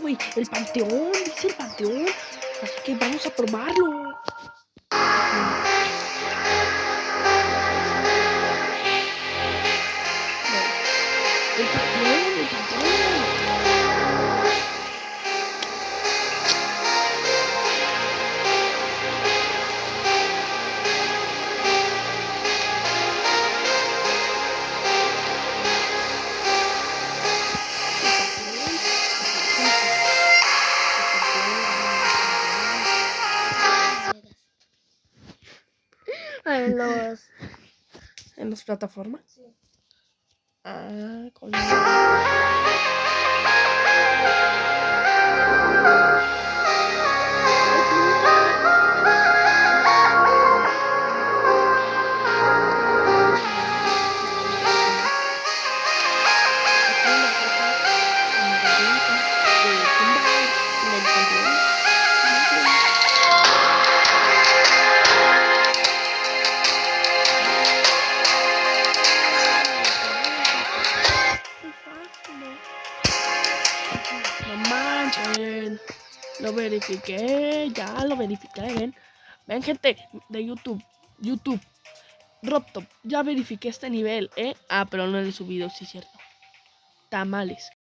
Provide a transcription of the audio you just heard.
Güey, el panteón, dice el panteón. Así que vamos a probarlo. El panteón, el panteón. En las plataformas. Sí. Ah, con No manchen. Lo verifiqué, ya lo verifiqué, ven. Ven, gente de YouTube. Robtop, ya verifiqué este nivel, ¿eh? Ah, pero no lo he subido, sí, cierto. Tamales.